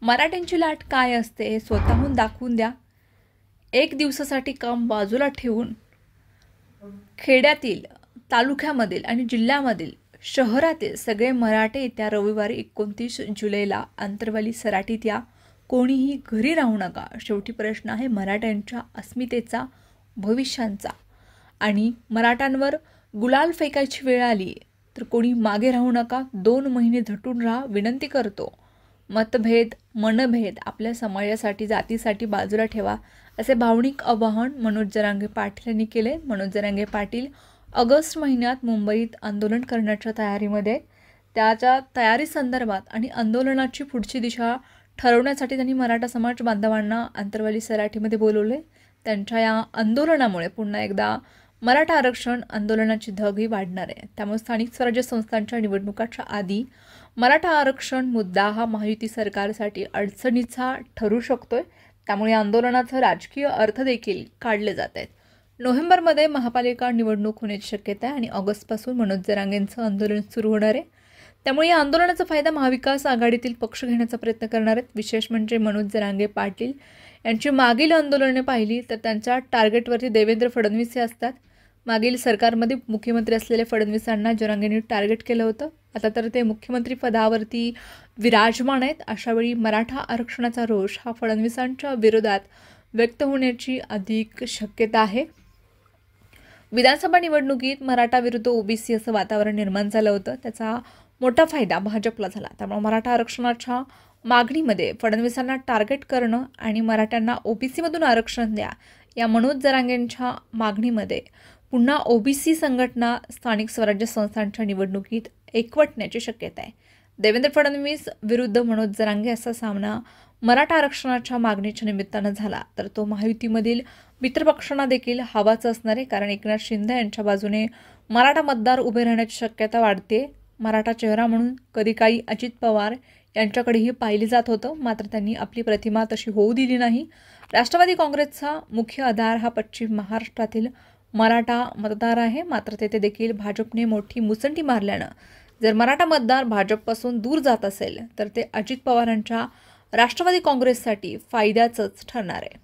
मराठ्यांची लाट काय असते हे स्वतःहून दाखवून द्या. एक दिवसासाठी काम बाजूला ठेवून खेड्यातील, तालुक्यामधील आणि जिल्ह्यामधील, शहरातील सगळे मराठे त्या रविवारी 29 जुलैला आंतरवाली सराटीत या. कोणीही घरी राहू नका. शेवटी प्रश्न आहे मराठ्यांच्या अस्मितेचा, भविष्यांचा. आणि मराठ्यांवर गुलाल फेकायची वेळ आली तर कोणी मागे राहू नका. 2 महिने झटून राहा विनंती करतो. मतभेद, मनभेद आपल्या समाजासाठी, जातीसाठी बाजूला ठेवा, असे भावनिक आवाहन मनोज जरांगे पाटील यांनी केले. मनोज जरांगे पाटील ऑगस्ट महिन्यात मुंबईत आंदोलन करण्याच्या तयारीमध्ये, त्याच्या तयारीसंदर्भात आणि आंदोलनाची पुढची दिशा ठरवण्यासाठी त्यांनी मराठा समाज बांधवांना आंतरवाली सराटीमध्ये बोलवले. त्यांच्या या आंदोलनामुळे पुन्हा एकदा मराठा आरक्षण आंदोलनाची धगही वाढणार आहे. त्यामुळे स्थानिक स्वराज्य संस्थांच्या निवडणुकांच्या आधी मराठा आरक्षण मुद्दा हा महायुती सरकारसाठी अडचणीचा ठरू शकतोय. त्यामुळे आंदोलनाचा राजकीय अर्थ देखील काढले जात आहेत. नोव्हेंबरमध्ये महापालिका निवडणूक होण्याची शक्यता आहे आणि ऑगस्टपासून मनोज जरांगेंचं आंदोलन सुरू होणार आहे. त्यामुळे या आंदोलनाचा फायदा महाविकास आघाडीतील पक्ष घेण्याचा प्रयत्न करणार आहेत. विशेष म्हणजे मनोज जरांगे पाटील यांची मागील आंदोलने पाहिली तर त्यांच्या टार्गेटवरती देवेंद्र फडणवीस हे असतात. मागील सरकारमध्ये मुख्यमंत्री असलेल्या फडणवीसांना जरांगेंनी टार्गेट केलं होतं. आता तर ते मुख्यमंत्री पदावरती विराजमान आहेत. अशावेळी मराठा आरक्षणाचा रोष हा फडणवीसांच्या विरोधात व्यक्त होण्याची अधिक शक्यता आहे. विधानसभा निवडणुकीत मराठा विरुद्ध ओबीसी असं वातावरण निर्माण झालं होतं. त्याचा मोठा फायदा भाजपला झाला. त्यामुळे मराठा आरक्षणाच्या मागणीमध्ये फडणवीसांना टार्गेट करणं आणि मराठ्यांना ओबीसीमधून आरक्षण द्या या मनोज जरांगेंच्या मागणीमध्ये पुन्हा ओबीसी संघटना स्थानिक स्वराज्य संस्थांच्या निवडणुकीत एकवटण्याची शक्यता आहे. देवेंद्र फडणवीस विरुद्ध मनोज जरांगे असा सामना मराठा आरक्षणाच्या मागणीच्या निमित्तानं झाला तर तो महायुतीमधील मित्रपक्षांना देखील हवाच असणार आहे. कारण एकनाथ शिंदे यांच्या बाजूने मराठा मतदार उभे राहण्याची शक्यता वाढते. मराठा चेहरा म्हणून कधी काही अजित पवार यांच्याकडेही पाहिले जात होतं, मात्र त्यांनी आपली प्रतिमा तशी होऊ दिली नाही. राष्ट्रवादी काँग्रेसचा मुख्य आधार हा पश्चिम महाराष्ट्रातील मराठा मतदार आहे. मात्र तेथे देखील भाजपने मोठी मुसंडी मारल्यानं जर मराठा मतदार भाजपपासून दूर जात असेल तर ते अजित पवारांच्या राष्ट्रवादी काँग्रेससाठी फायद्याचंच ठरणार आहे.